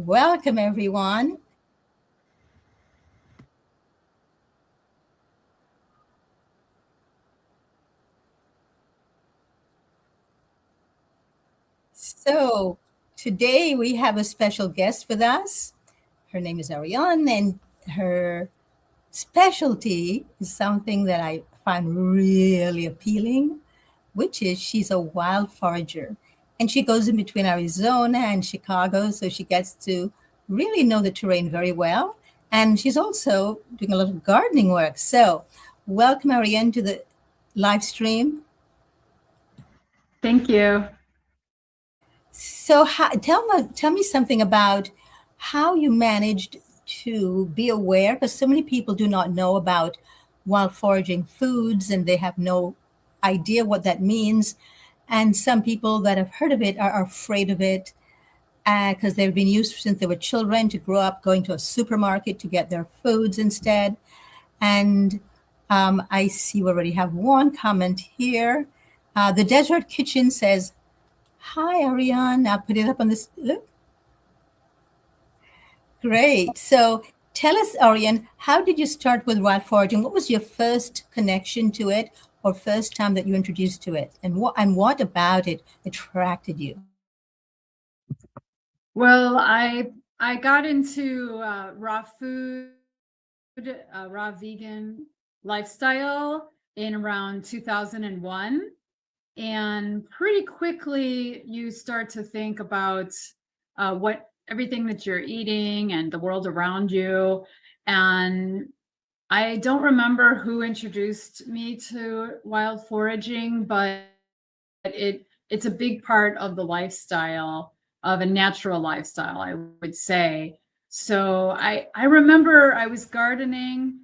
Welcome, everyone. So, today we have a special guest with us. Her name is ARIANE, and her specialty is something that I find really appealing, which is she's a wild forager. And she goes in between Arizona and Chicago, so she gets to really know the terrain very well. And she's also doing a lot of gardening work. So, welcome, Ariane, to the live stream. Thank you. So, tell me something about how you managed to be aware, because so many people do not know about wild foraging foods and they have no idea what that means. And some people that have heard of it are afraid of it because they've been used since they were children to grow up going to a supermarket to get their foods instead. And I see we already have one comment here. The Desert Kitchen says, "Hi, Ariane." I'll put it up on this. Look. Great. So tell us, Ariane, how did you start with wild foraging? What was your first connection to it or first time that you introduced to it? And what about it attracted you? Well, I got into raw food, raw vegan lifestyle in around 2001. And pretty quickly you start to think about what everything that you're eating and the world around you. And I don't remember who introduced me to wild foraging, but it's a big part of the lifestyle, of a natural lifestyle, I would say. So I remember I was gardening,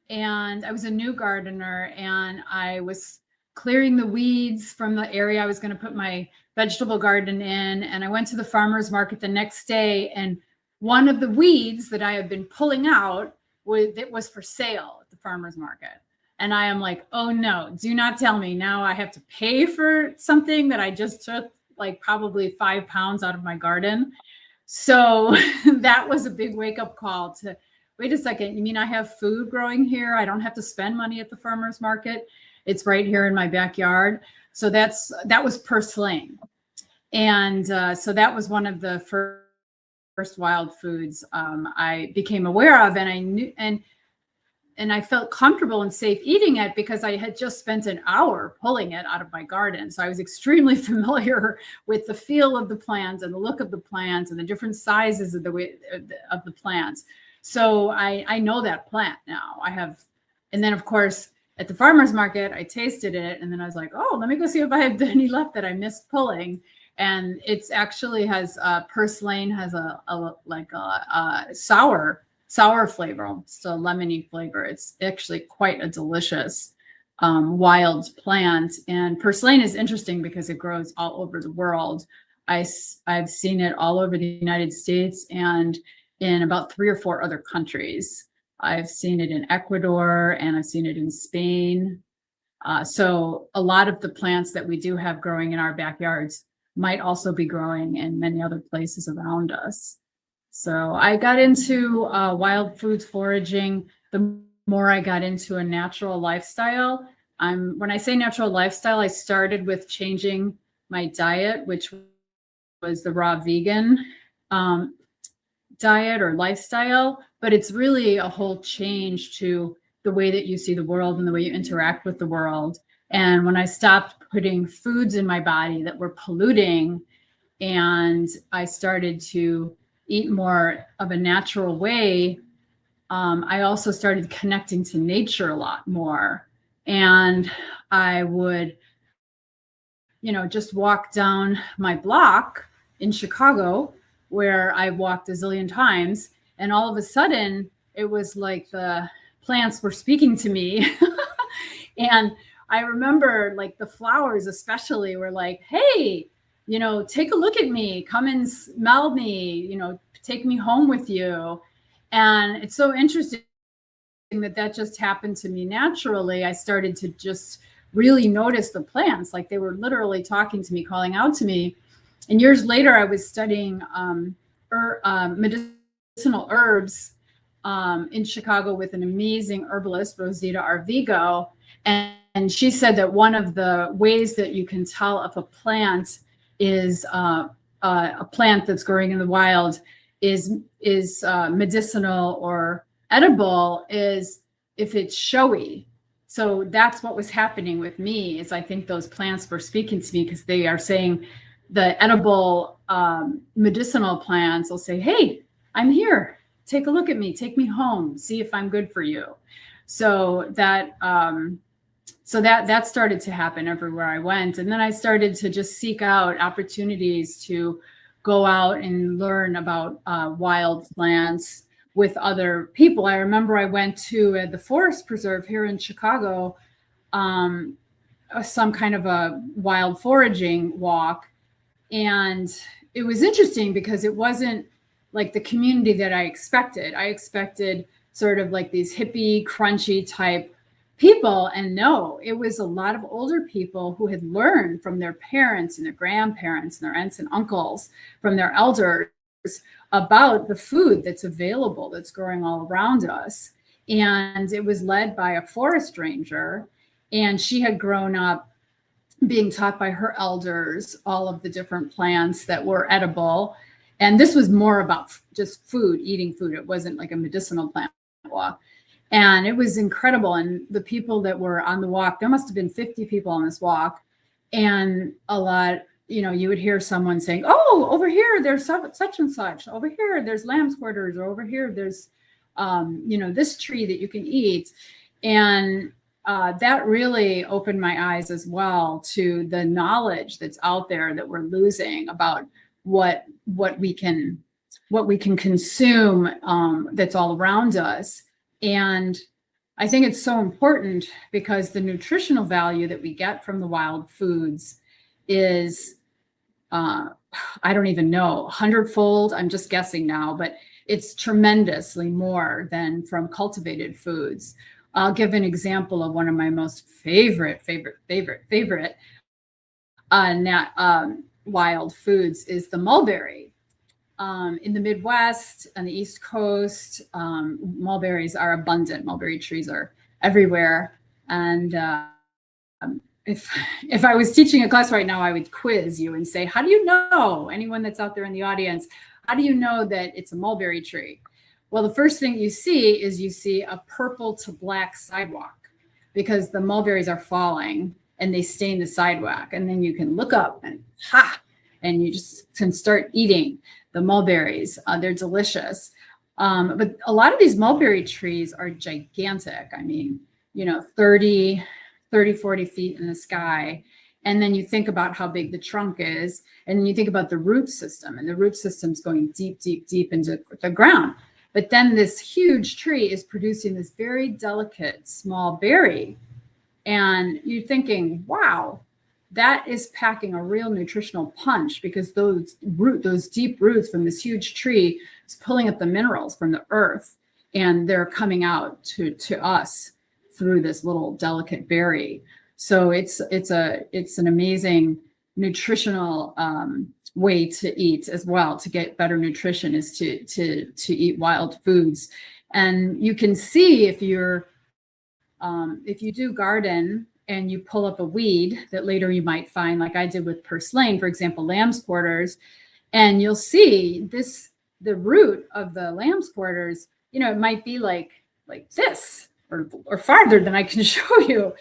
and I was a new gardener, and I was clearing the weeds from the area I was going to put my vegetable garden in. And I went to the farmer's market the next day, and one of the weeds that I had been pulling out was for sale at the farmer's market. And I am like, oh no, do not tell me now I have to pay for something that I just took like probably 5 pounds out of my garden. So that was a big wake-up call to, wait a second, you mean I have food growing here? I don't have to spend money at the farmer's market. It's right here in my backyard. So that was purslane. And so that was one of the first wild foods I became aware of, and I knew, and I felt comfortable and safe eating it because I had just spent an hour pulling it out of my garden. So I was extremely familiar with the feel of the plants and the look of the plants and the different sizes of the plants. So I know that plant now. And then of course at the farmer's market, I tasted it, and then I was like, oh, let me go see if I have any left that I missed pulling. And it's actually has purslane has a sour flavor, it's a lemony flavor. It's actually quite a delicious wild plant. And purslane is interesting because it grows all over the world. I've seen it all over the United States and in about 3 or 4 other countries. I've seen it in Ecuador, and I've seen it in Spain. So a lot of the plants that we do have growing in our backyards might also be growing in many other places around us. So I got into wild foods foraging the more I got into a natural lifestyle. When I say natural lifestyle, I started with changing my diet, which was the raw vegan diet or lifestyle, but it's really a whole change to the way that you see the world and the way you interact with the world. And when I stopped putting foods in my body that were polluting, and I started to eat more of a natural way, I also started connecting to nature a lot more. And I would, just walk down my block in Chicago, where I walked a zillion times, and all of a sudden it was like the plants were speaking to me. And I remember like the flowers especially were like, hey, take a look at me, come and smell me, take me home with you. And it's so interesting that just happened to me naturally. I started to just really notice the plants, like they were literally talking to me, calling out to me. And years later, I was studying medicinal herbs in Chicago with an amazing herbalist, Rosita Arvigo. And she said that one of the ways that you can tell if a plant is a plant that's growing in the wild is medicinal or edible is if it's showy. So that's what was happening with me, is I think those plants were speaking to me, because they are saying, the edible medicinal plants will say, hey, I'm here. Take a look at me. Take me home. See if I'm good for you. So that that started to happen everywhere I went. And then I started to just seek out opportunities to go out and learn about wild plants with other people. I remember I went to the forest preserve here in Chicago, some kind of a wild foraging walk. And it was interesting because it wasn't like the community that I expected. I expected sort of like these hippie, crunchy type people. And no, it was a lot of older people who had learned from their parents and their grandparents and their aunts and uncles, from their elders, about the food that's available, that's growing all around us. And it was led by a forest ranger. And she had grown up being taught by her elders all of the different plants that were edible. And this was more about just food, eating food. It wasn't like a medicinal plant walk. And it was incredible. And the people that were on the walk, there must have been 50 people on this walk. And a lot, you would hear someone saying, oh, over here, there's such and such. Over here, there's lamb's quarters. Or over here, there's, this tree that you can eat. And that really opened my eyes as well to the knowledge that's out there that we're losing about what we can consume, that's all around us. And I think it's so important because the nutritional value that we get from the wild foods is, I don't even know, 100-fold. I'm just guessing now, but it's tremendously more than from cultivated foods. I'll give an example of one of my most favorite wild foods is the mulberry. In the Midwest and the East Coast, mulberries are abundant. Mulberry trees are everywhere. And if I was teaching a class right now, I would quiz you and say, how do you know, anyone that's out there in the audience, how do you know that it's a mulberry tree? Well, the first thing you see a purple to black sidewalk, because the mulberries are falling and they stain the sidewalk. And then you can look up and you just can start eating the mulberries. They're delicious. But a lot of these mulberry trees are gigantic. I mean, 30, 40 feet in the sky. And then you think about how big the trunk is. And then you think about the root system, and the root system's going deep, deep, deep into the ground. But then this huge tree is producing this very delicate small berry. And you're thinking, wow, that is packing a real nutritional punch, because those deep roots from this huge tree is pulling up the minerals from the earth, and they're coming out to us through this little delicate berry. So it's an amazing nutritional way to eat as well. To get better nutrition is to eat wild foods. And you can see if you do garden and you pull up a weed that later you might find, like I did with purslane, for example, lamb's quarters, and you'll see the root of the lamb's quarters, it might be like this or farther than I can show you.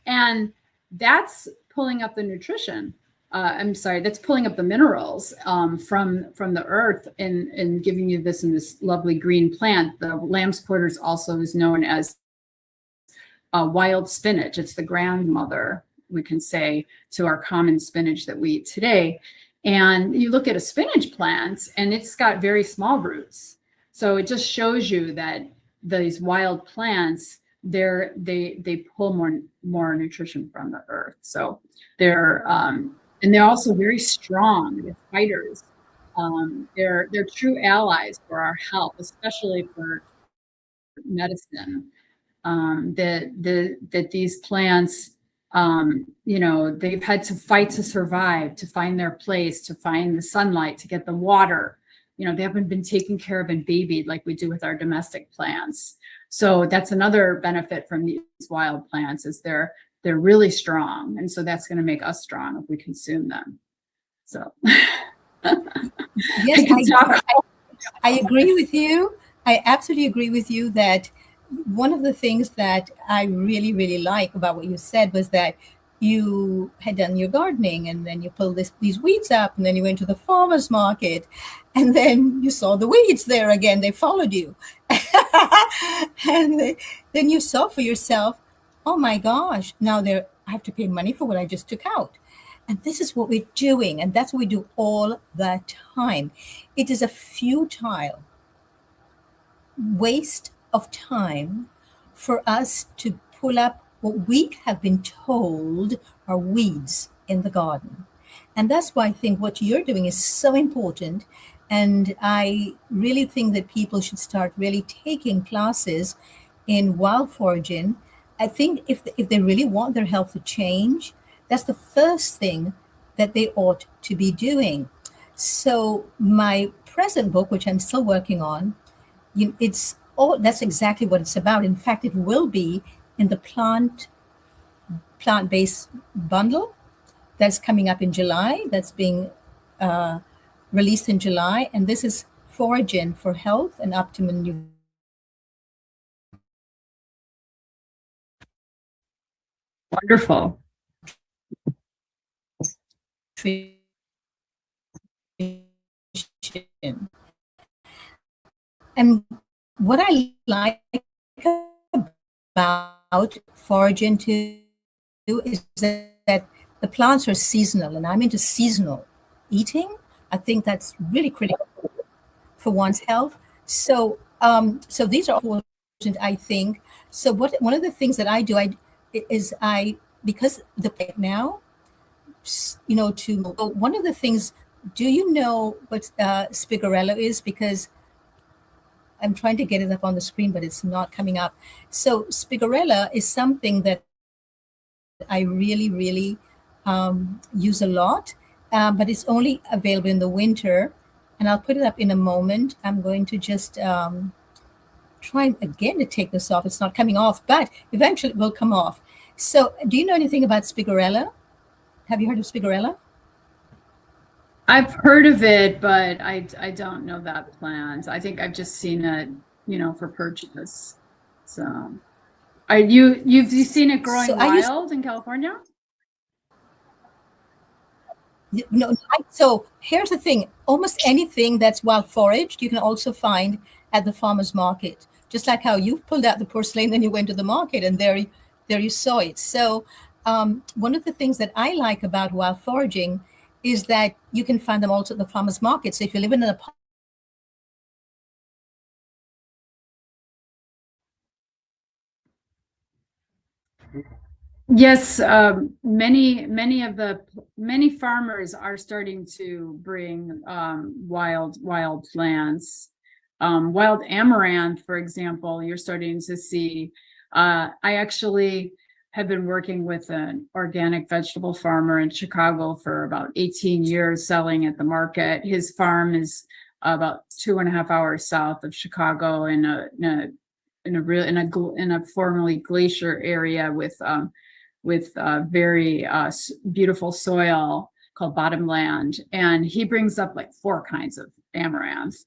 And that's pulling up the nutrition. That's pulling up the minerals from the earth and giving you this in this lovely green plant. The lamb's quarters also is known as wild spinach. It's the grandmother, we can say, to our common spinach that we eat today. And you look at a spinach plant and it's got very small roots. So it just shows you that these wild plants, they pull more nutrition from the earth. So they're also very strong. They're fighters. They're true allies for our health, especially for medicine. That these plants, they've had to fight to survive, to find their place, to find the sunlight, to get the water. they haven't been taken care of and babied like we do with our domestic plants. So that's another benefit from these wild plants, is they're really strong. And so that's going to make us strong if we consume them. So Yes, I agree with you. I absolutely agree with you that one of the things that I really, really like about what you said was that you had done your gardening and then you pulled these weeds up and then you went to the farmer's market and then you saw the weeds there again. They followed you. Then you saw for yourself, oh my gosh, now I have to pay money for what I just took out. And this is what we're doing. And that's what we do all the time. It is a futile waste of time for us to pull up what we have been told are weeds in the garden. And that's why I think what you're doing is so important. And I really think that people should start really taking classes in wild foraging. I think if they really want their health to change, that's the first thing that they ought to be doing. So my present book, which I'm still working on, it's all that's exactly what it's about. In fact, it will be in the plant-based bundle that's coming up in July. That's being released in July, and this is foraging for health and optimum Wonderful. nutrition. And what I like about foraging too is that the plants are seasonal, and I'm into seasonal eating. I think that's really critical for one's health. So these are important, I think. So one of the things that I do, because the right now, one of the things. Do you know what spigarella is? Because I'm trying to get it up on the screen, but it's not coming up. So spigarella is something that I really, really use a lot, but it's only available in the winter. And I'll put it up in a moment. I'm going to just try again to take this off. It's not coming off, but eventually it will come off. So do you know anything about spigarella? Have you heard of spigarella? I've heard of it, but I don't know that plant. I think I've just seen it, for purchase. So, you've seen it growing wild in California? No. So here's the thing: almost anything that's wild foraged, you can also find at the farmer's market. Just like how you pulled out the porcelain, then you went to the market, and there you saw it. So one of the things that I like about wild foraging is that you can find them also at the farmer's market. So if you live in an apartment, Yes, many farmers are starting to bring wild plants. Wild amaranth, for example, you're starting to see. I actually have been working with an organic vegetable farmer in Chicago for about 18 years, selling at the market. His farm is about 2.5 hours south of Chicago in a formerly glacier area with very beautiful soil called bottomland, and he brings up like 4 kinds of amaranth.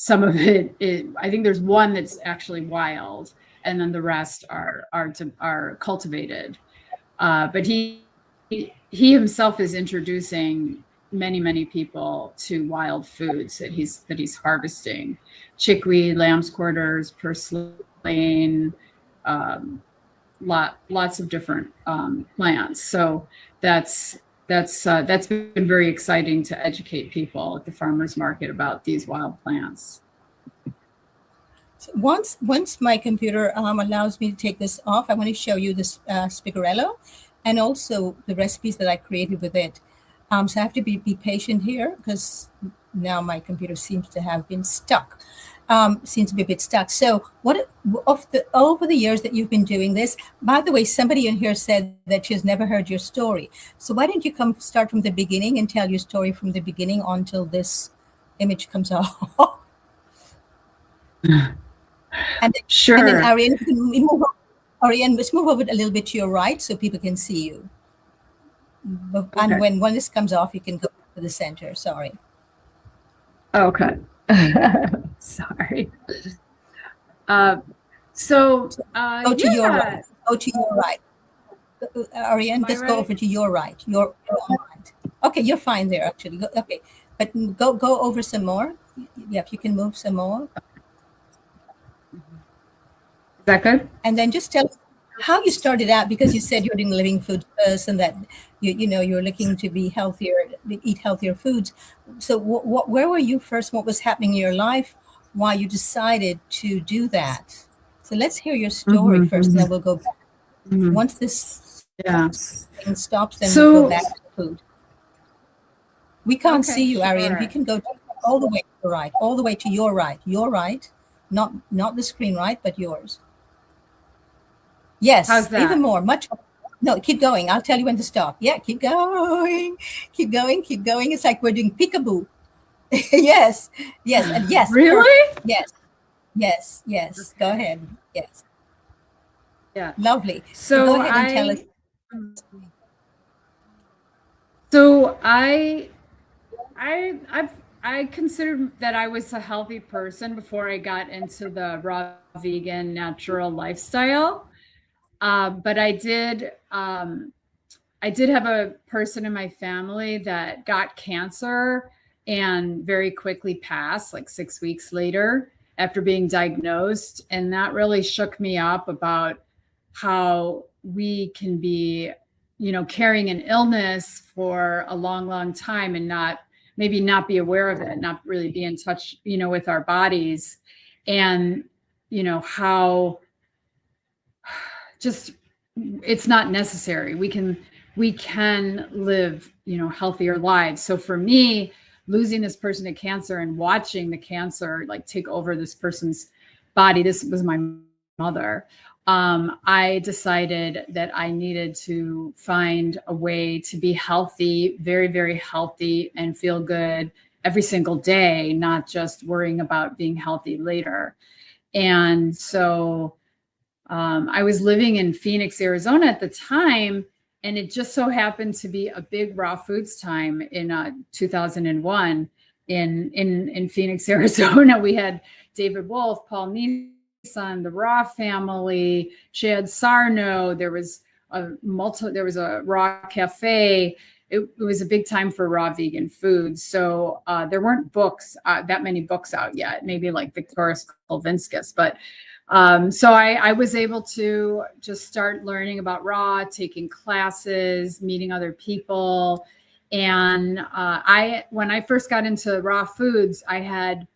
Some of it, I think there's one that's actually wild, and then the rest are cultivated. But he himself is introducing many people to wild foods that he's harvesting: chickweed, lamb's quarters, purslane, lots of different plants. So that's been very exciting to educate people at the farmers market about these wild plants. Once my computer allows me to take this off, I want to show you this spigarella and also the recipes that I created with it. So I have to be patient here because now my computer seems to have been stuck. Seems to be a bit stuck. So over the years that you've been doing this, by the way, somebody in here said that she's never heard your story. So why don't you start from the beginning and tell your story from the beginning until this image comes off. And then Sure. Ariane, you can move over, Ariane, let's move over a little bit to your right so people can see you. And Okay. when this comes off, you can go to the center. Sorry. Okay. Sorry. So, Go to your yeah. right. Go to your right. Ariane, My just go right? over to your right. Your own right. Okay, you're fine there actually. Okay, but go over some more. Yeah, if you can move some more, Is that good? and then just tell us how you started out, because you said you're doing living food first, and that you're looking to be healthier, eat healthier foods. So where were you first? What was happening in your life? Why you decided to do that? So let's hear your story first, and then we'll go back. Once this Yeah. thing stops, then we go So, back to food. We can't see okay, you, Ariane. If you sure. can go all the way to the right, all the way to your right, not the screen right, but yours. How's Yes, even that? more, much more. No, keep going. I'll tell you when to stop. Yeah, keep going, keep going, keep going. It's like we're doing peekaboo. Yes, yes, and yes, perfect. Really? Yes, yes, yes. Go Okay. ahead. Yes, Yeah. lovely. So go So ahead and tell us. so I considered that I was a healthy person before I got into the raw vegan natural lifestyle. But I did have a person in my family that got cancer and very quickly passed, like 6 weeks later after being diagnosed. And that really shook me up about how we can be, carrying an illness for a long, long time and maybe not be aware of it, not really be in touch, with our bodies. And, how just it's not necessary. We can live, healthier lives. So for me, losing this person to cancer and watching the cancer like take over this person's body, this was my mother. I decided that I needed to find a way to be healthy, very, very healthy, and feel good every single day, not just worrying about being healthy later. And so I was living in Phoenix, Arizona at the time, and it just so happened to be a big raw foods time in 2001 in Phoenix, Arizona. We had David Wolf, Paul Neeson, the Raw family, Chad Sarno. There was a Raw Cafe. It was a big time for raw vegan foods. So there weren't that many books out yet, maybe like Victoria's Kulvinskis, but so I was able to just start learning about raw, taking classes, meeting other people. And when I first got into raw foods, I had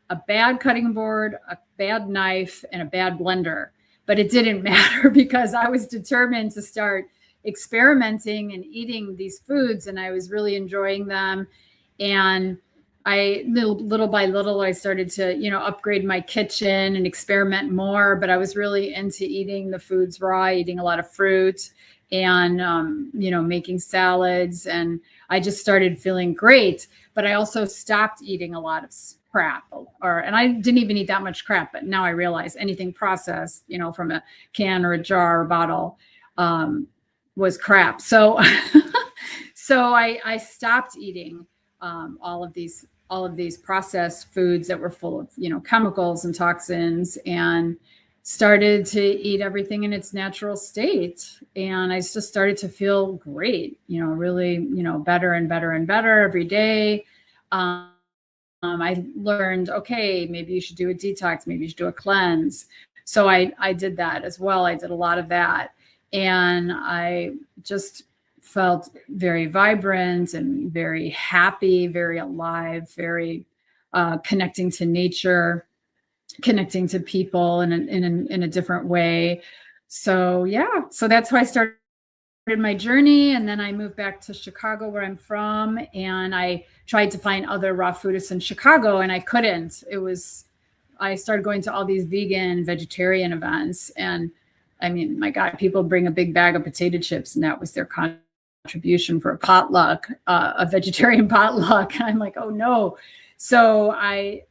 a bad cutting board, a bad knife, and a bad blender. But it didn't matter because I was determined to start experimenting and eating these foods, and I was really enjoying them. And little by little, I started to, upgrade my kitchen and experiment more. But I was really into eating the foods raw, eating a lot of fruit, and making salads. And I just started feeling great. But I also stopped eating a lot of crap, and I didn't even eat that much crap. But now I realize anything processed, from a can or a jar or bottle, was crap. So, so I stopped eating all of these processed foods that were full of, chemicals and toxins, and started to eat everything in its natural state. And I just started to feel great, really, better and better and better every day. I learned, okay, maybe you should do a detox, maybe you should do a cleanse. So I did that as well. I did a lot of that. And I just felt very vibrant and very happy, very alive, very connecting to nature, connecting to people in a different way. So yeah, so that's how I started my journey. And then I moved back to Chicago, where I'm from, and I tried to find other raw foodists in Chicago, and I couldn't. I started going to all these vegan, vegetarian events, and I mean, my God, people bring a big bag of potato chips, and that was their contribution for a potluck, a vegetarian potluck. I'm like, oh no. So I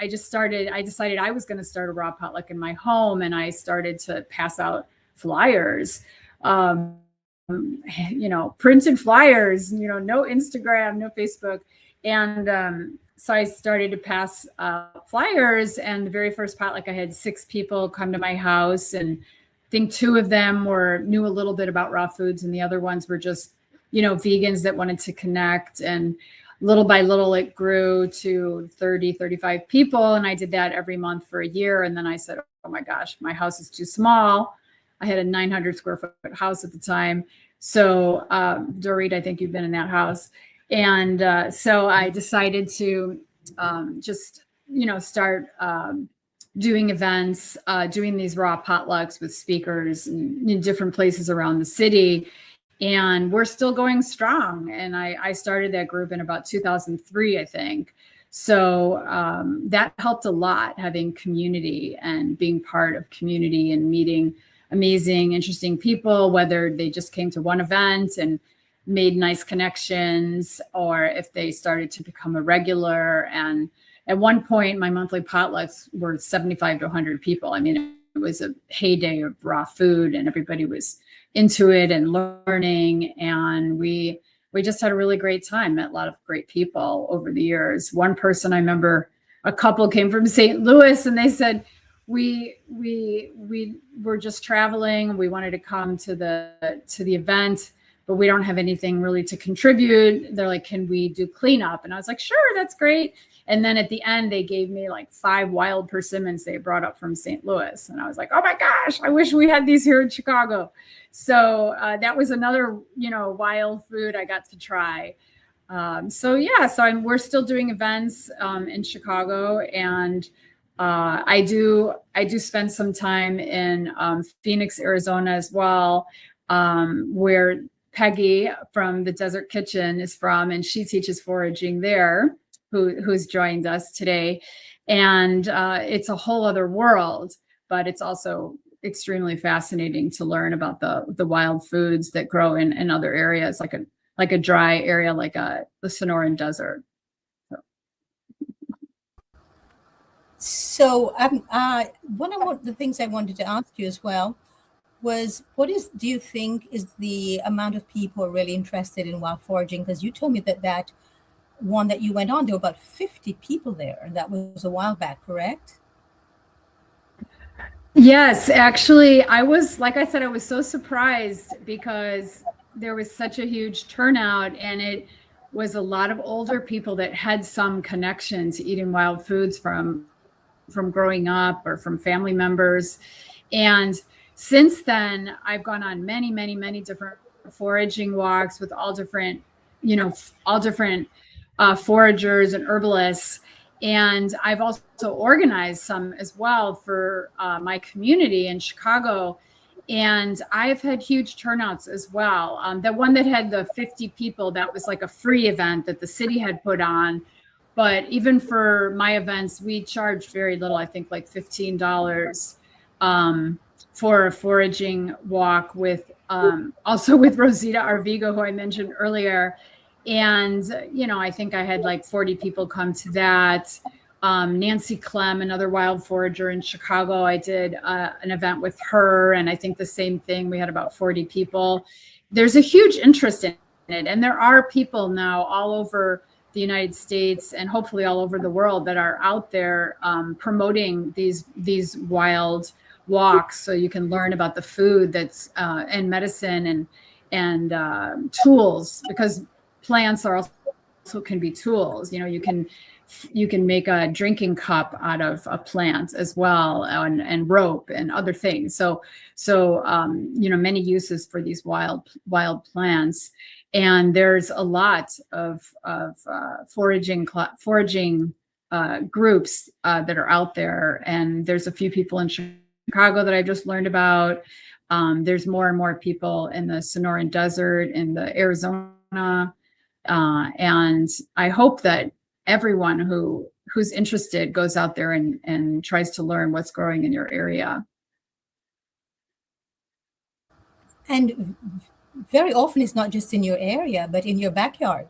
decided I was going to start a raw potluck in my home, and I started to pass out flyers, printed flyers, no Instagram, no Facebook. And so I started to pass flyers, and the very first potluck I had 6 people come to my house, and I think 2 of them knew a little bit about raw foods, and the other ones were just, vegans that wanted to connect. And little by little, it grew to 30, 35 people. And I did that every month for a year. And then I said, oh my gosh, my house is too small. I had a 900 square foot house at the time. So, Dorit, I think you've been in that house. And so I decided to just, start doing events, doing these raw potlucks with speakers in different places around the city. And we're still going strong. And I started that group in about 2003, I think. So that helped a lot, having community and being part of community and meeting amazing, interesting people, whether they just came to one event and made nice connections, or if they started to become a regular. And at one point, my monthly potlucks were 75 to 100 people. I mean, it was a heyday of raw food, and everybody was into it and learning. And we just had a really great time, met a lot of great people over the years. One person, I remember, a couple came from St. Louis, and they said, we were just traveling. We wanted to come to the event, but we don't have anything really to contribute. They're like, can we do cleanup? And I was like, sure, that's great. And then at the end, they gave me like 5 wild persimmons they brought up from St. Louis. And I was like, oh my gosh, I wish we had these here in Chicago. So that was another, wild food I got to try. So we're still doing events in Chicago, and I do spend some time in Phoenix, Arizona as well, where Peggy from the Desert Kitchen is from, and she teaches foraging there, who's joined us today. And it's a whole other world, but it's also extremely fascinating to learn about the wild foods that grow in other areas, like a dry area, like the Sonoran Desert. So one of the things I wanted to ask you as well was, do you think is the amount of people really interested in wild foraging? Because you told me that one that you went on, there were about 50 people there, and that was a while back, correct? Yes, actually, like I said, I was so surprised because there was such a huge turnout, and it was a lot of older people that had some connection to eating wild foods from growing up or from family members. And since then, I've gone on many, many, many different foraging walks with all different foragers and herbalists. And I've also organized some as well for my community in Chicago. And I've had huge turnouts as well. The one that had the 50 people, that was like a free event that the city had put on. But even for my events, we charged very little, I think like $15 for a foraging walk with also with Rosita Arvigo, who I mentioned earlier. And, I think I had like 40 people come to that. Nancy Clem, another wild forager in Chicago, I did an event with her, and I think the same thing. We had about 40 people. There's a huge interest in it. And there are people now all over the United States and hopefully all over the world that are out there promoting these wild walks, so you can learn about the food that's and medicine and tools, because plants are also can be tools. You can make a drinking cup out of a plant as well, and rope and other things. So many uses for these wild plants. And there's a lot of foraging groups that are out there. And there's a few people in Chicago that I've just learned about. There's more and more people in the Sonoran Desert, in the Arizona. And I hope that everyone who's interested goes out there and tries to learn what's growing in your area. And very often it's not just in your area, but in your backyard.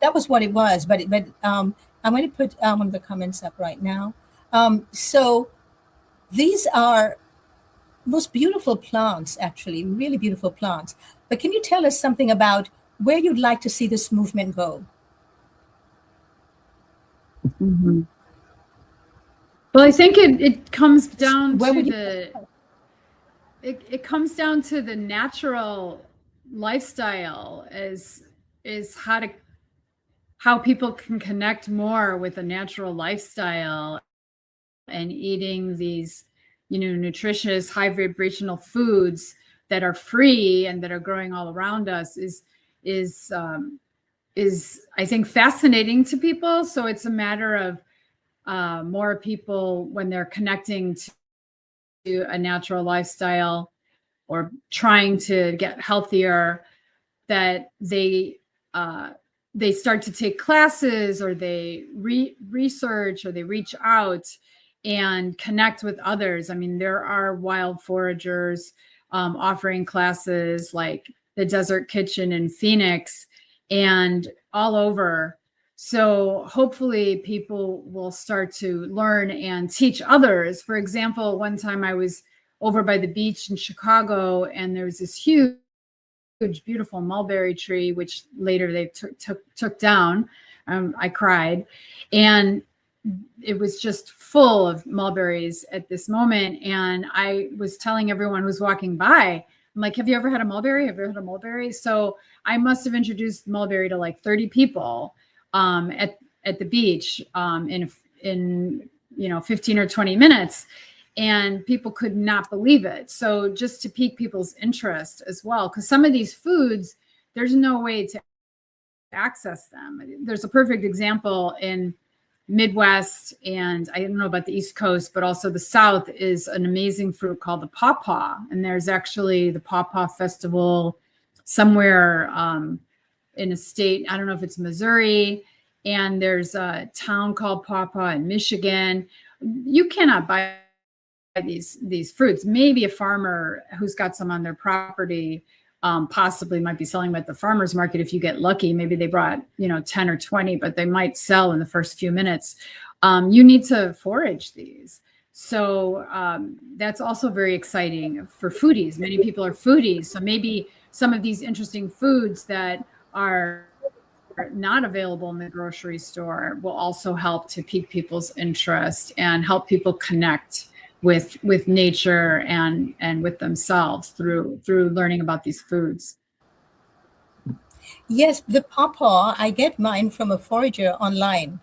That was what it was. But I'm going to put one of the comments up right now. So these are most beautiful plants, actually, really beautiful plants. But can you tell us something about where you'd like to see this movement go? Mhm. Well, I think it comes down Where to would you? it comes down to the natural lifestyle is how people can connect more with a natural lifestyle and eating these, nutritious, high vibrational foods that are free and that are growing all around us is is I think fascinating to people. So it's a matter of more people when they're connecting to a natural lifestyle or trying to get healthier, that they start to take classes or they research or they reach out and connect with others. I mean, there are wild foragers offering classes like the Desert Kitchen in Phoenix and all over. So hopefully people will start to learn and teach others. For example, one time I was over by the beach in Chicago and there was this huge beautiful mulberry tree, which later they took down. I cried, and it was just full of mulberries at this moment. And I was telling everyone who was walking by, I'm like, "Have you ever had a mulberry? Have you ever had a mulberry?" So I must have introduced mulberry to like 30 people at the beach in 15 or 20 minutes, and people could not believe it. So just to pique people's interest as well, because some of these foods, there's no way to access them. There's a perfect example in Midwest, and I don't know about the East Coast, but also the South is an amazing fruit called the pawpaw. And there's actually the Pawpaw Festival somewhere in a state, I don't know if it's Missouri, and there's a town called Pawpaw in Michigan. You cannot buy these fruits. Maybe a farmer who's got some on their property possibly might be selling them at the farmer's market if you get lucky. Maybe they brought 10 or 20, but they might sell in the first few minutes. You need to forage these. So that's also very exciting for foodies. Many people are foodies. So maybe some of these interesting foods that are not available in the grocery store will also help to pique people's interest and help people connect with nature and with themselves through learning about these foods. Yes, the pawpaw, I get mine from a forager online,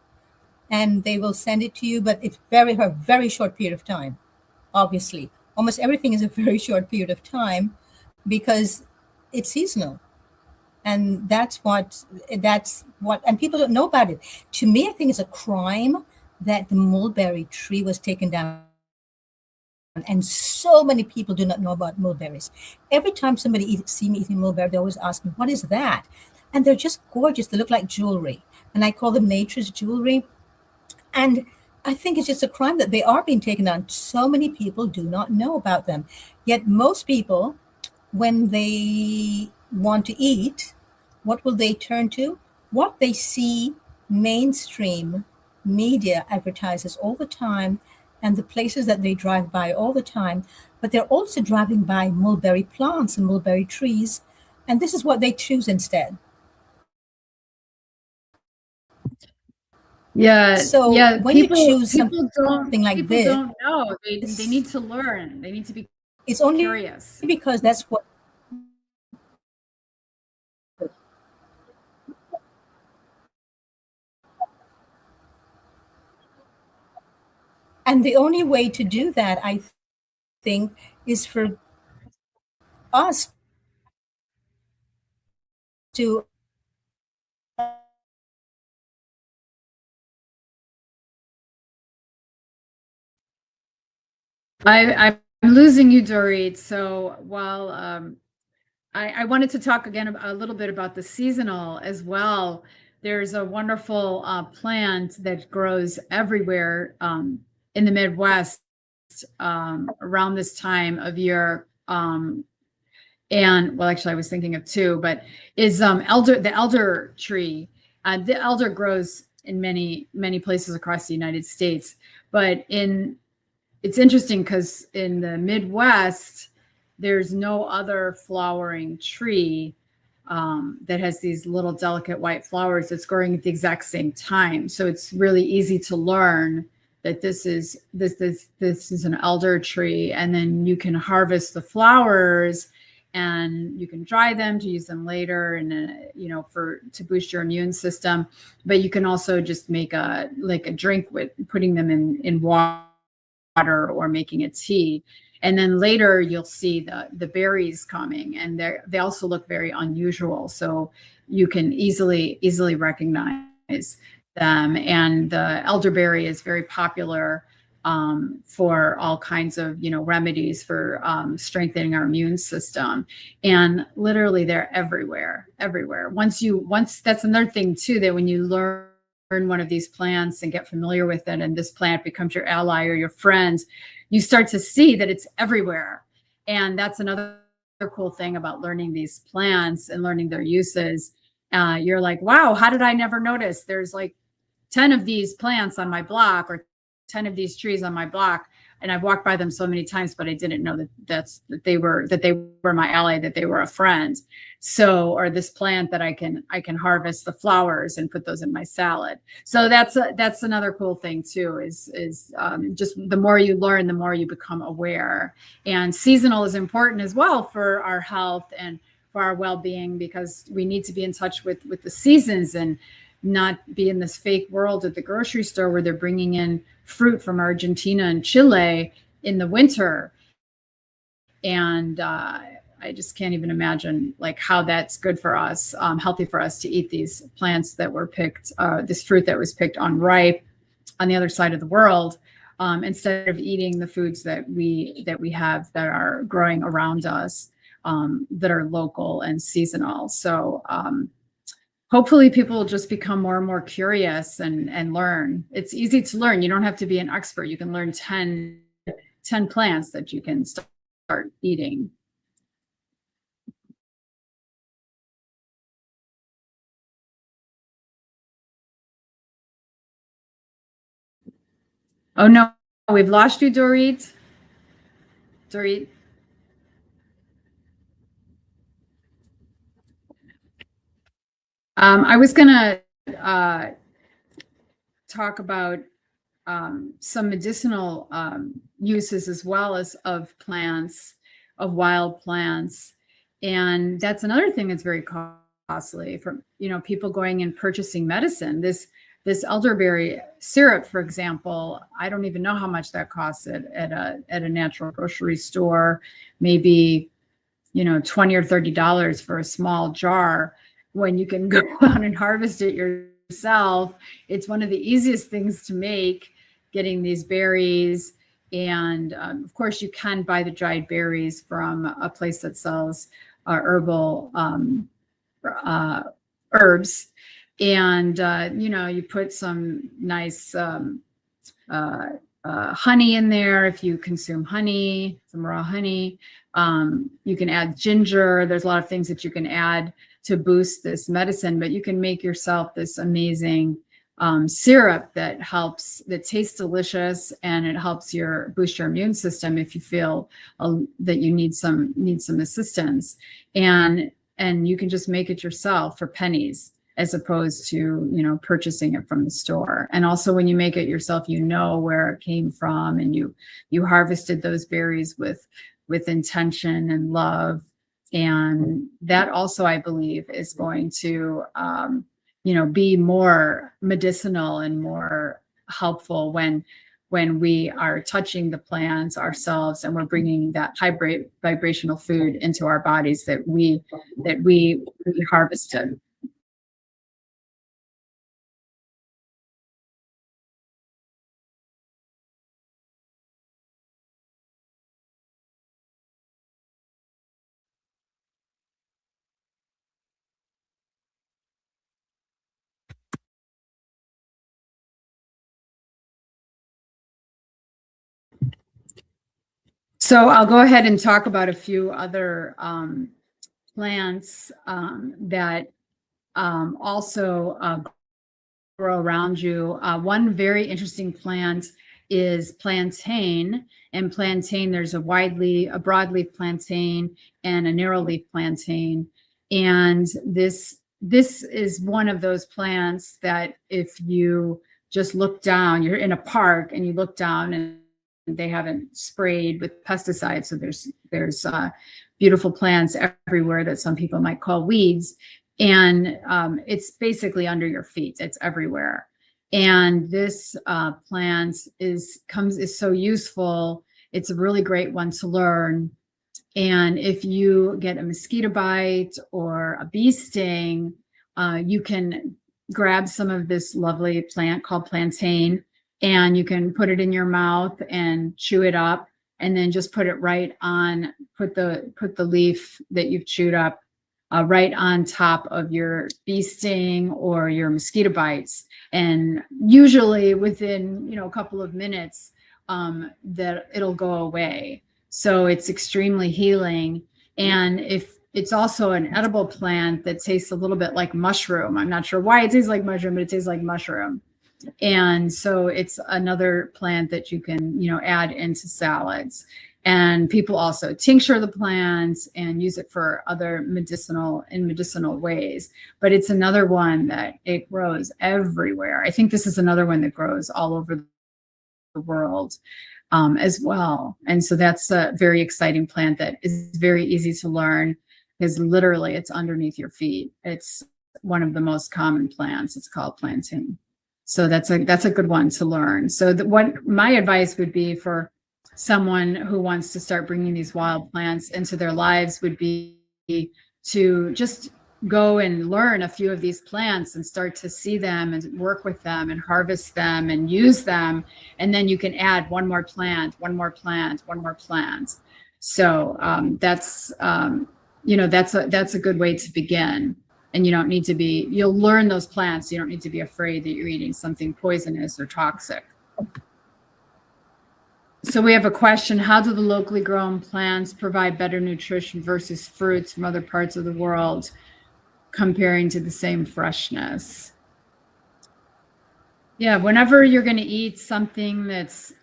and they will send it to you, but it's a very short period of time. Obviously, almost everything is a very short period of time because it's seasonal, and that's what, and people don't know about it. To me, I think it's a crime that the mulberry tree was taken down, and so many people do not know about mulberries. Every time somebody see me eating mulberry, they always ask me, "What is that?" And they're just gorgeous. They look like jewelry, and I call them nature's jewelry. And I think it's just a crime that they are being taken down. So many people do not know about them. Yet most people, when they want to eat, what will they turn to? What they see mainstream media advertises all the time, and the places that they drive by all the time. But they're also driving by mulberry plants and mulberry trees, and this is what they choose instead. Yeah, So yeah. when you choose something like People this, don't know. They need to learn. They need to be it's only curious. because that's what. And the only way to do that, I think, is for us to I'm losing you, Dorit. So while I wanted to talk again a little bit about the seasonal as well. There's a wonderful plant that grows everywhere in the Midwest around this time of year. And well, actually, I was thinking of two, but is the elder tree. The elder grows in many places across the United States, but it's interesting because in the Midwest, there's no other flowering tree that has these little delicate white flowers that's growing at the exact same time. So it's really easy to learn that this is an elder tree, and then you can harvest the flowers and you can dry them to use them later, and to boost your immune system. But you can also just make a drink with putting them in water or making a tea. And then later you'll see the berries coming, and they also look very unusual. So you can easily recognize them. And the elderberry is very popular for all kinds of remedies for strengthening our immune system. And literally they're everywhere. Once that's another thing too, that when you learn one of these plants and get familiar with it, and this plant becomes your ally or your friend, you start to see that it's everywhere. And that's another cool thing about learning these plants and learning their uses. You're like, wow, how did I never notice? There's like 10 of these plants on my block, or 10 of these trees on my block, and I've walked by them so many times, but I didn't know that they were my ally, that they were a friend. So, or this plant that I can harvest the flowers and put those in my salad. So that's another cool thing too, is just the more you learn, the more you become aware. And seasonal is important as well for our health and for our well-being, because we need to be in touch with the seasons and not be in this fake world at the grocery store where they're bringing in fruit from Argentina and Chile in the winter. And I just can't even imagine like how that's good for us, healthy for us to eat these plants that were picked, this fruit that was picked unripe on the other side of the world, instead of eating the foods that we have that are growing around us, that are local and seasonal. So hopefully people will just become more and more curious and learn. It's easy to learn. You don't have to be an expert. You can learn 10 plants that you can start eating. Oh no, we've lost you, Dorit. Dorit. I was gonna talk about some medicinal uses as well as of plants, of wild plants. And that's another thing that's very costly for, people going and purchasing medicine. This elderberry syrup, for example, I don't even know how much that costs at a natural grocery store, maybe, $20 or $30 for a small jar, when you can go out and harvest it yourself. It's one of the easiest things to make, getting these berries. And of course, you can buy the dried berries from a place that sells herbal herbs. And, you put some nice honey in there. If you consume honey, some raw honey, you can add ginger. There's a lot of things that you can add to boost this medicine, but you can make yourself this amazing syrup that tastes delicious, and it helps boost your immune system if you feel that you need some assistance. And you can just make it yourself for pennies, as opposed to, purchasing it from the store. And also when you make it yourself, where it came from, and you harvested those berries with intention and love. And that also, I believe, is going to, be more medicinal and more helpful when we are touching the plants ourselves, and we're bringing that high vibrational food into our bodies that we harvested. So I'll go ahead and talk about a few other plants that also grow around you. One very interesting plant is plantain. And plantain, there's a broadleaf plantain and a narrowleaf plantain. And this is one of those plants that if you just look down, you're in a park and you look down and they haven't sprayed with pesticides. So there's beautiful plants everywhere that some people might call weeds. And it's basically under your feet. It's everywhere. And this plant is so useful. It's a really great one to learn. And if you get a mosquito bite or a bee sting, you can grab some of this lovely plant called plantain, and you can put it in your mouth and chew it up, and then just put it right on, put the leaf that you've chewed up right on top of your bee sting or your mosquito bites. And usually within, a couple of minutes, that it'll go away. So it's extremely healing. And if it's also an edible plant that tastes a little bit like mushroom. I'm not sure why it tastes like mushroom, but it tastes like mushroom. And so it's another plant that you can, add into salads. And people also tincture the plants and use it for other medicinal ways. But it's another one that it grows everywhere. I think this is another one that grows all over the world as well. And so that's a very exciting plant that is very easy to learn, because literally it's underneath your feet. It's one of the most common plants. It's called plantain. So that's a good one to learn. So what my advice would be for someone who wants to start bringing these wild plants into their lives would be to just go and learn a few of these plants and start to see them and work with them and harvest them and use them. And then you can add one more plant, one more plant, one more plant. So that's a good way to begin. And you don't need to be, you'll learn those plants. You don't need to be afraid that you're eating something poisonous or toxic. So we have a question: how do the locally grown plants provide better nutrition versus fruits from other parts of the world, comparing to the same freshness? Yeah, whenever you're going to eat something that's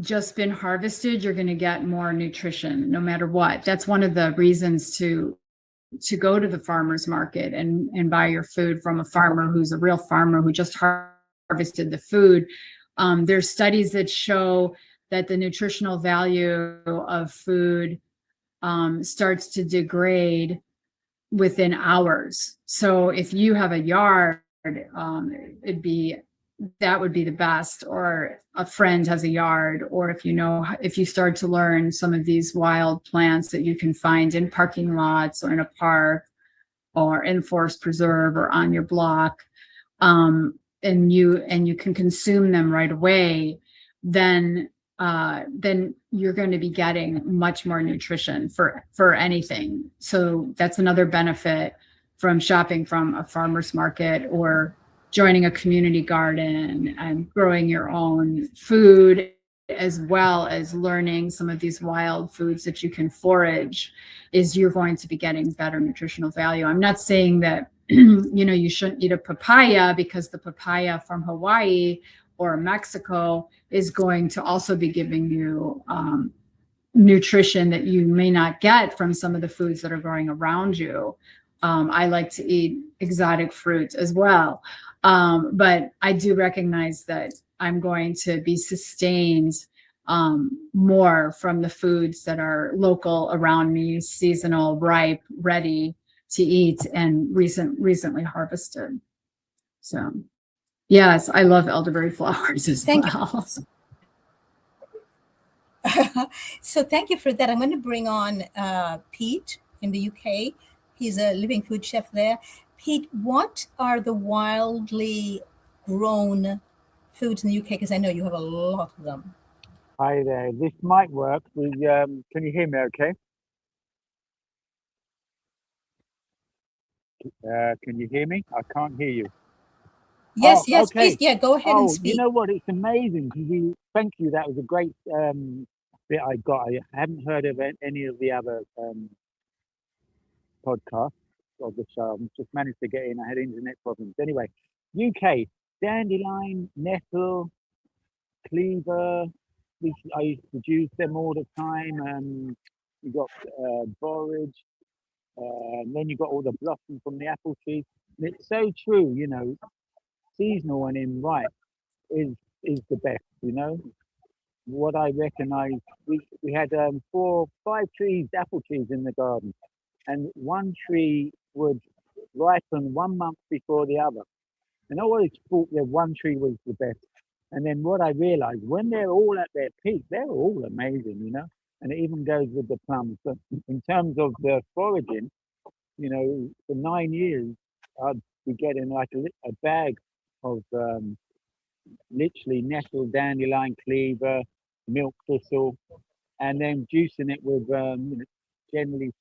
just been harvested, you're going to get more nutrition no matter what. That's one of the reasons to go to the farmer's market and buy your food from a farmer who's a real farmer who just harvested the food. There's studies that show that the nutritional value of food starts to degrade within hours. So if you have a yard, that would be the best, or a friend has a yard, or if you start to learn some of these wild plants that you can find in parking lots or in a park or in forest preserve or on your block, and you can consume them right away, then you're going to be getting much more nutrition for anything. So that's another benefit from shopping from a farmer's market or joining a community garden and growing your own food, as well as learning some of these wild foods that you can forage, is you're going to be getting better nutritional value. I'm not saying that you shouldn't eat a papaya, because the papaya from Hawaii or Mexico is going to also be giving you nutrition that you may not get from some of the foods that are growing around you. I like to eat exotic fruit as well. But I do recognize that I'm going to be sustained more from the foods that are local around me, seasonal, ripe, ready to eat, and recently harvested. So yes, I love elderberry flowers as well. So thank you for that. I'm going to bring on Pete in the UK. He's a living food chef there. Pete, what are the wildly grown foods in the UK? Because I know you have a lot of them. Hi there. This might work. Can you hear me okay? Can you hear me? I can't hear you. Yes, yes, okay. Please. Yeah, go ahead and speak. You know what? It's amazing. Thank you. That was a great bit I got. I hadn't heard of any of the other podcasts. of the show. I just managed to get in. I had internet problems. Anyway, UK, dandelion, nettle, cleaver. I used to juice them all the time. You got borage. And then you got all the blossom from the apple trees. And it's so true, you know, seasonal and in ripe is is the best, you know. What I recognise, we had 5 trees, apple trees in the garden, and one tree would ripen 1 month before the other. And I always thought that one tree was the best. And then what I realised, when they're all at their peak, they're all amazing, you know. And it even goes with the plums. But in terms of the foraging, you know, for 9 years, I'd be getting like a bag of literally nettle, dandelion, cleaver, milk thistle, and then juicing it with you know, generally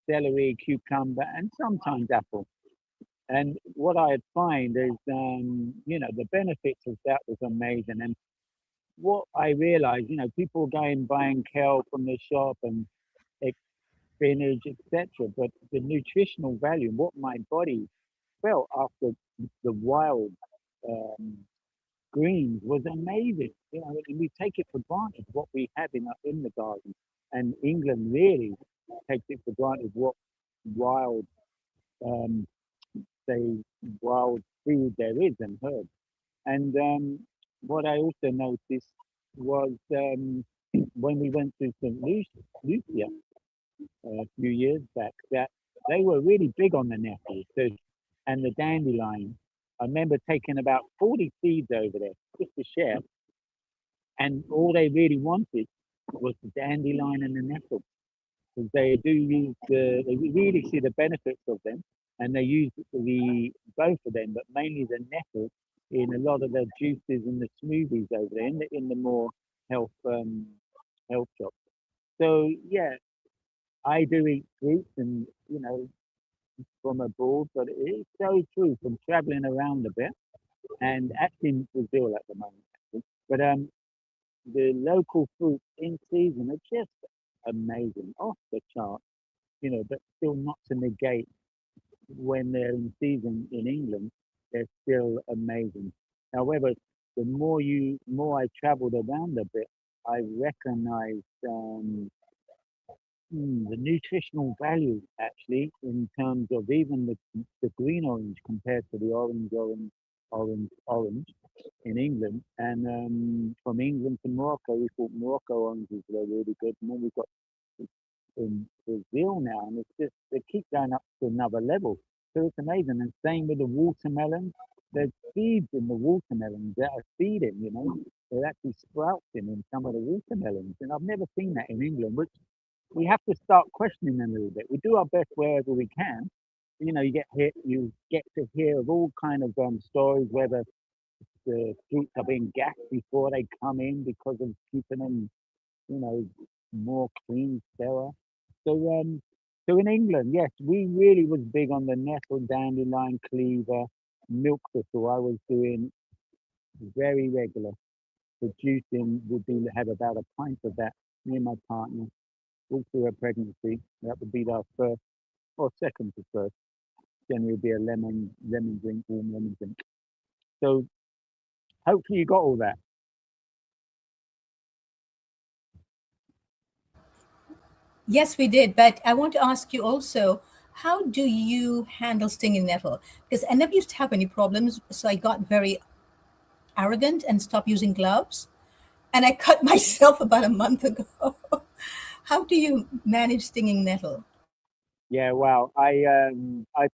celery, cucumber, and sometimes apple. And what I'd find is, you know, the benefits of that was amazing. And what I realized, you know, people going buying kale from the shop and spinach, etc. But the nutritional value, what my body felt after the wild um, greens was amazing. You know, and we take it for granted what we have in the garden, and England really takes it for granted what wild, um, say, wild food there is and herbs. And what I also noticed was when we went to Lucia a few years back, that they were really big on the nettle and the dandelion. I remember taking about 40 seeds over there just to share, and all they really wanted was the dandelion and the nettle, because they do use they really see the benefits of them, and they use the both of them, but mainly the nettle in a lot of the juices and the smoothies over there in the more health health shops. So yeah, I do eat fruits and you know from abroad, but it is so true from traveling around a bit and actually in Brazil at the moment. Actually. But the local fruits in season are just amazing, off the chart, you know, but still not to negate when they're in season in England, they're still amazing. However, more I traveled around a bit, I recognized the nutritional value actually in terms of even the green orange compared to the orange in England. And from England to Morocco, we thought Morocco oranges were really good. And then we've got in Brazil now, and it's just they keep going up to another level. So it's amazing. And same with the watermelon. There's seeds in the watermelons that are feeding, you know. They're actually sprouting in some of the watermelons. And I've never seen that in England, which we have to start questioning them a little bit. We do our best wherever we can. You know, you get to hear of all kind of stories, whether the fruits are being gassed before they come in because of keeping them, you know, more clean, sterile. So, so in England, yes, we really was big on the nettle, dandelion, cleaver, milk thistle. I was doing very regular. The juicing would be have about a pint of that. Me and my partner, all through her pregnancy. That would be our first or second to first. Generally, would be a lemon drink, warm lemon drink. So hopefully you got all that. Yes, we did. But I want to ask you also, how do you handle stinging nettle? Because I never used to have any problems. So I got very arrogant and stopped using gloves. And I cut myself about a month ago. How do you manage stinging nettle? Yeah, well, I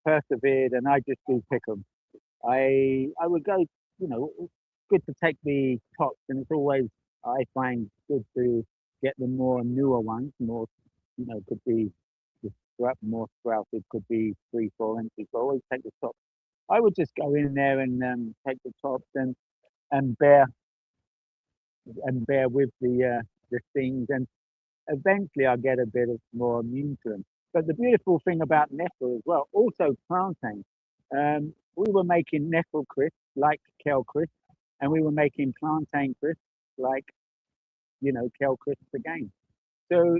persevered and I just do pick them. I would go, you know, it's good to take the tops, and it's always I find good to get the more newer ones, more, you know, could be more sprouted, could be 3, 4 inches. But always take the tops. I would just go in there and take the tops and bear with the things, and eventually I get a bit of more immune to them. But the beautiful thing about nettle as well, also plantain, we were making nettle crisps like kale crisps, and we were making plantain crisps like, you know, kale crisps again. So,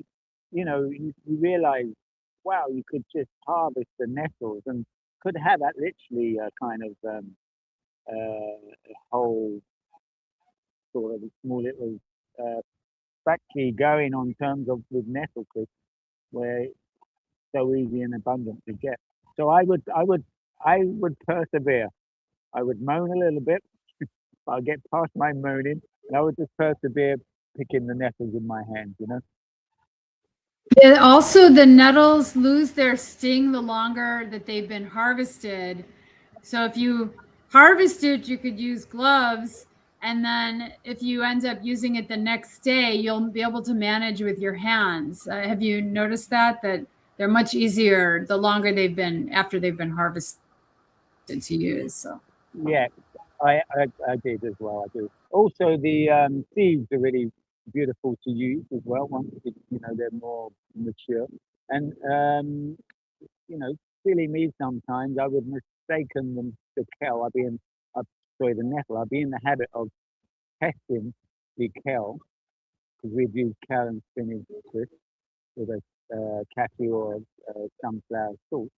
you know, you realize wow, you could just harvest the nettles and could have that literally a kind of a whole sort of small little uh, factory going on terms of with nettle crisps, where it's so easy and abundant to get. So I would persevere. I would moan a little bit. I'll get past my moaning, and I would just persevere picking the nettles in my hands. You know. Yeah, also, the nettles lose their sting the longer that they've been harvested. So if you harvest it, you could use gloves. And then if you end up using it the next day, you'll be able to manage with your hands. Have you noticed that they're much easier the longer they've been after they've been harvested to use? So. Yeah, I did as well. I do. Also, the seeds are really beautiful to use as well. Once they're more mature, and you know, silly me sometimes I would mistaken the kale. The nettle. I'd be in the habit of testing the kale because we'd use kale and spinach with a cashew or sunflower sauce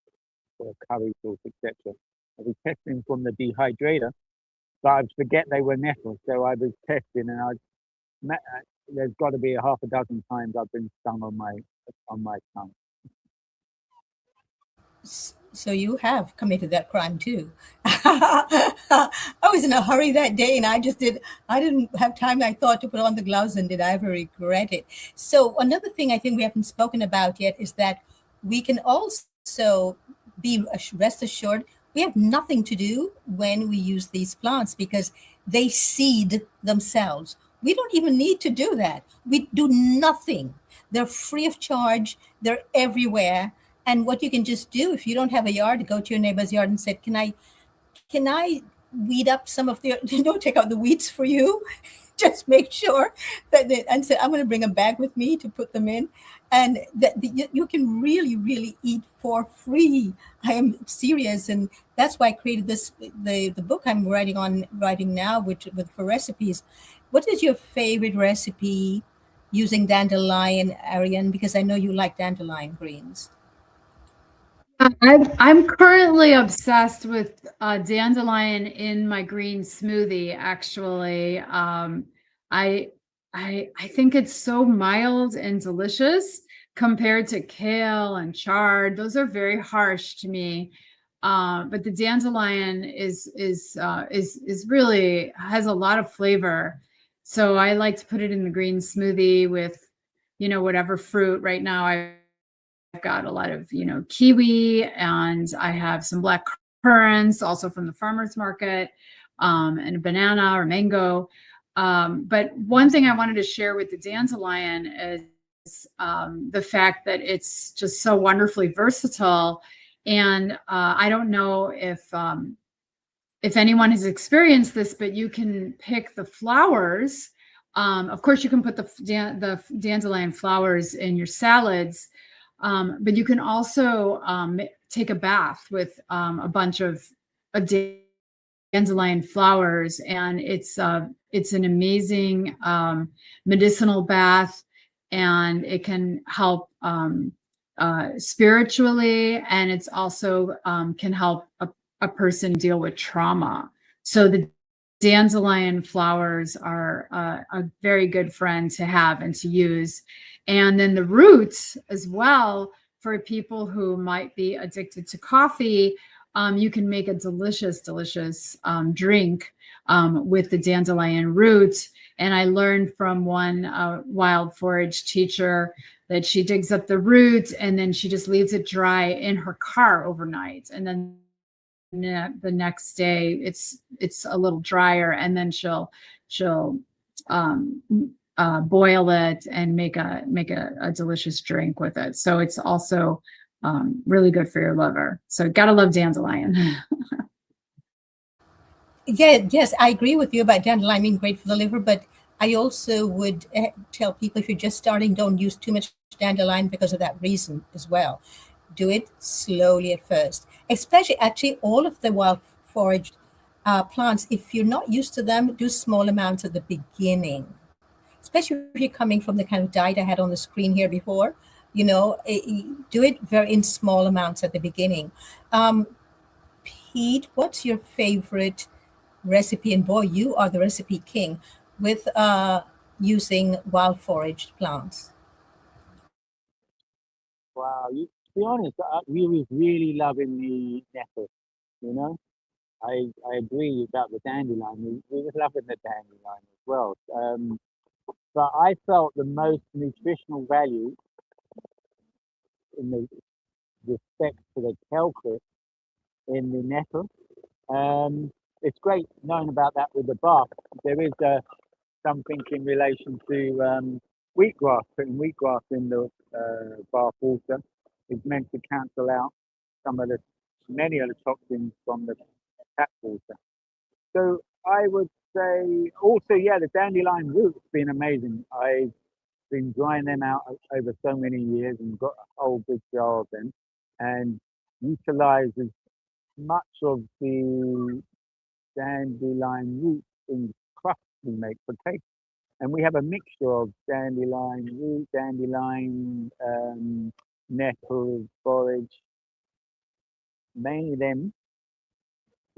or curry sauce, etc. I'd be testing from the dehydrator, but I'd forget they were nettles. So I was testing, and there's got to be a half a dozen times I've been stung on my tongue. So you have committed that crime too. I was in a hurry that day and I didn't have time, I thought, to put on the gloves, and did I ever regret it? So another thing I think we haven't spoken about yet is that we can also be rest assured we have nothing to do when we use these plants because they seed themselves. We don't even need to do that. We do nothing. They're free of charge. They're everywhere. And what you can just do if you don't have a yard, go to your neighbor's yard and say, can I weed up some of the take out the weeds for you? Just make sure and say, I'm going to bring a bag with me to put them in, and you can really eat for free. I am serious, and that's why I created the book I'm writing now, which with for recipes. What is your favorite recipe using dandelion, Ariane? Because I know you like dandelion greens. I'm currently obsessed with dandelion in my green smoothie. Actually, I I think it's so mild and delicious compared to kale and chard. Those are very harsh to me. But the dandelion is really has a lot of flavor. So I like to put it in the green smoothie with, whatever fruit. Right now I've got a lot of, kiwi, and I have some black currants also from the farmer's market, and a banana or mango. But one thing I wanted to share with the dandelion is the fact that it's just so wonderfully versatile. And I don't know if anyone has experienced this, but you can pick the flowers. Of course, you can put the dandelion flowers in your salads, but you can also take a bath with a bunch of dandelion flowers, and it's an amazing medicinal bath, and it can help spiritually, and it's also can help a person deal with trauma. So the dandelion flowers are a very good friend to have and to use. And then the roots as well, for people who might be addicted to coffee, you can make a delicious drink with the dandelion root. And I learned from one wild forage teacher that she digs up the root and then she just leaves it dry in her car overnight. And then the next day it's a little drier, and then she'll boil it and make a delicious drink with it. So it's also really good for your liver. So gotta love dandelion. Yeah, yes, I agree with you about dandelion being great for the liver, but I also would tell people if you're just starting, don't use too much dandelion because of that reason as well. Do it slowly at first, especially actually all of the wild foraged plants. If you're not used to them, do small amounts at the beginning, especially if you're coming from the kind of diet I had on the screen here before. do it very in small amounts at the beginning. Um, Pete, what's your favorite recipe? And boy, you are the recipe king with using wild foraged plants. Wow, to be honest, we was really loving the nettle. You know, I agree about the dandelion. We was loving the dandelion as well. But I felt the most nutritional value in the respect to the kelp in the nettle. It's great knowing about that with the bark. There is something in relation to wheatgrass, putting wheatgrass in the bath water is meant to cancel out many of the toxins from the tap water. So I would say also, yeah, the dandelion root's been amazing. I've been drying them out over so many years and got a whole big jar of them and utilize as much of the dandelion root in crust we make for cake. And we have a mixture of dandelion root, dandelion, nettle, forage, mainly them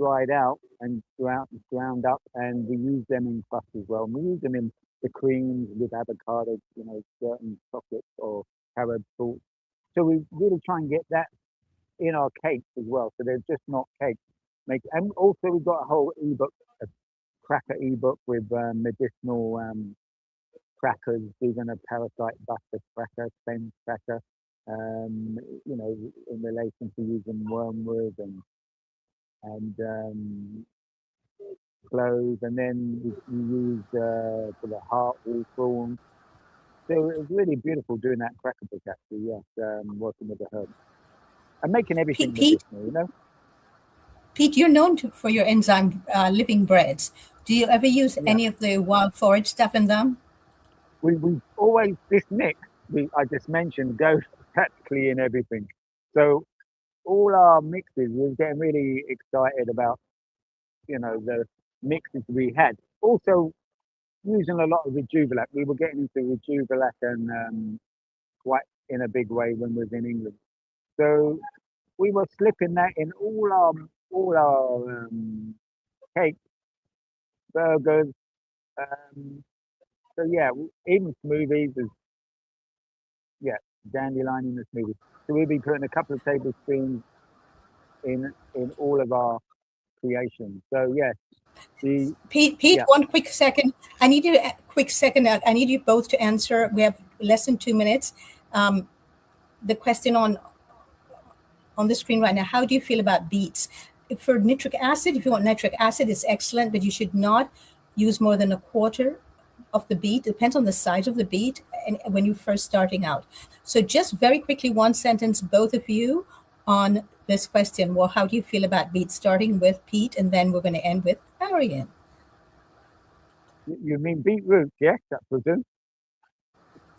dried out and ground up, and we use them in crust as well. And we use them in the creams with avocado, certain chocolates or carob salt. So we really try and get that in our cakes as well. So they're just not cakes. And also we've got a whole ebook, a cracker ebook with medicinal crackers, vegan parasite buster cracker, cleanse cracker, in relation to using wormwood and cloves, and then we use for the heart reform. So it was really beautiful doing that cracker book actually, yes, working with the herbs. And making everything Pete, medicinal, Pete, you're known for your enzyme living breads. Do you ever use Yeah. any of the wild forage stuff in them? We always, this mix, I just mentioned, goes practically in everything. So all our mixes, we were getting really excited about, the mixes we had. Also, using a lot of Rejuvenac. We were getting into Rejuvenac and quite in a big way when we was in England. So we were slipping that in all our cakes, burgers. So yeah, even smoothies is dandelion in the smoothie. So we'll be putting a couple of tablespoons in all of our creations. So yeah, Pete, yeah. one quick second. I need you quick second. I need you both to answer. We have less than 2 minutes. The question on the screen right now. How do you feel about beets? For nitric acid, if you want nitric acid, it's excellent, but you should not use more than a quarter of the beet. It depends on the size of the beet and when you're first starting out. So just very quickly, one sentence, both of you, on this question. Well, how do you feel about beets? Starting with Pete, and then we're going to end with ARIANE. You mean beetroot? Yes, I presume.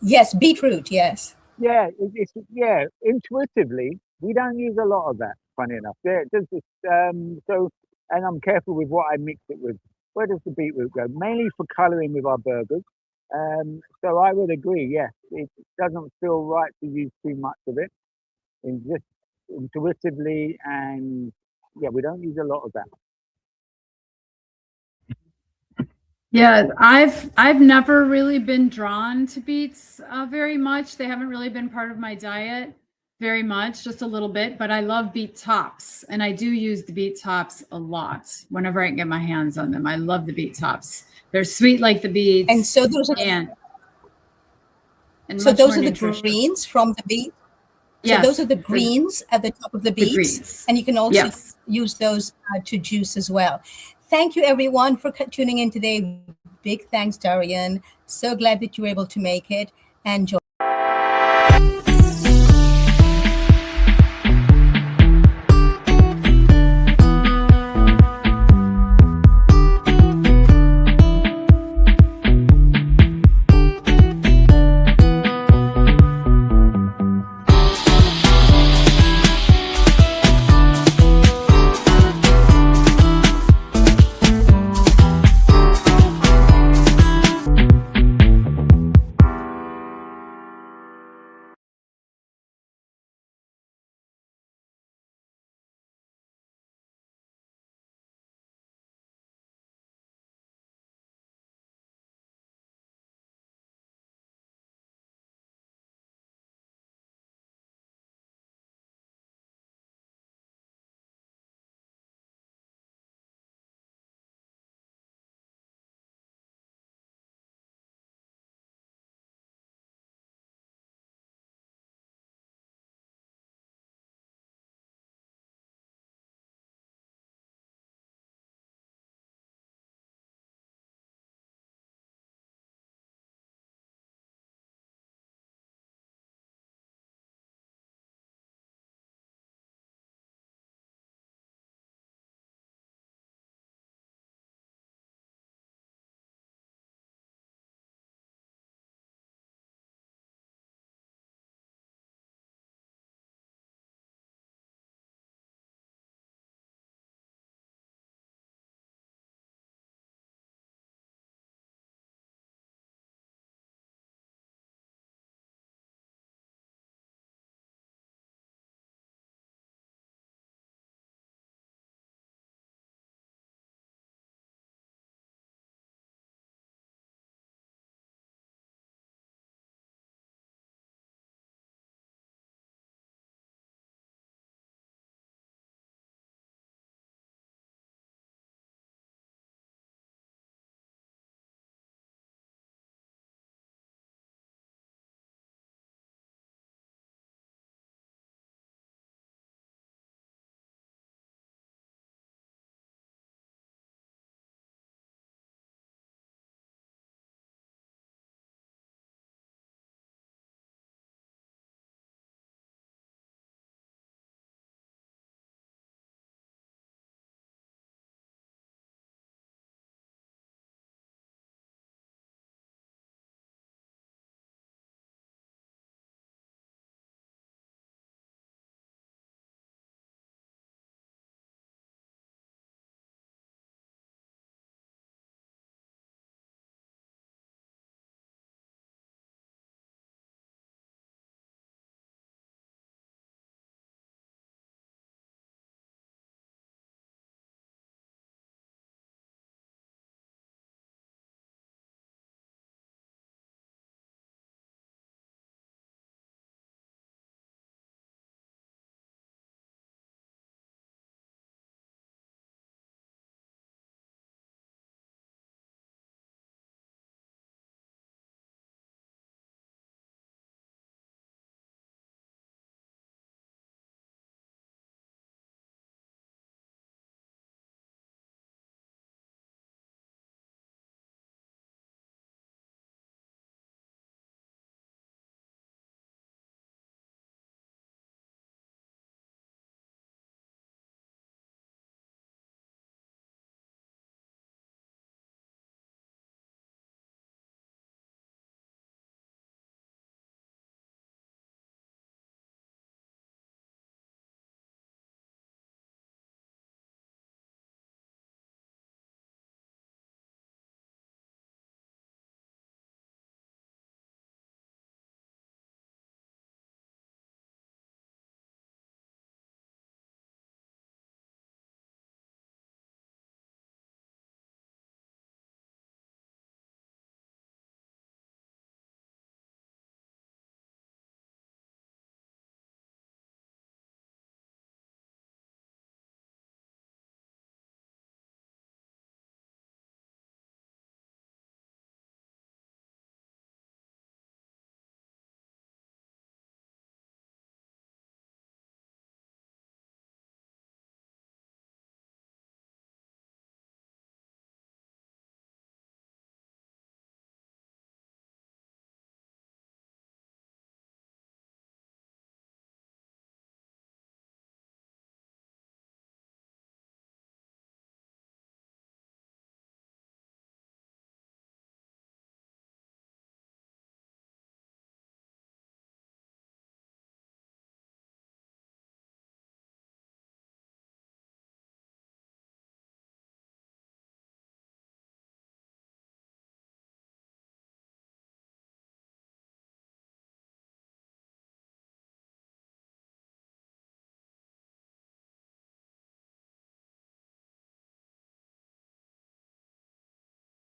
Yes, beetroot. Yes. Yeah, intuitively, we don't use a lot of that, funny enough. Yeah, and I'm careful with what I mix it with. Where does the beetroot go? Mainly for colouring with our burgers. So I would agree, yes, it doesn't feel right to use too much of it. And just intuitively, and yeah, we don't use a lot of that. Yeah, I've never really been drawn to beets very much. They haven't really been part of my diet very much, just a little bit, but I love beet tops, and I do use the beet tops a lot whenever I can get my hands on them. I love the beet tops. They're sweet like the beets. And so those are the greens from the beet. Yes, so those are the greens at the top of the beets, and you can also use those to juice as well. Thank you, everyone, for tuning in today. Big thanks, Darian. So glad that you were able to make it and join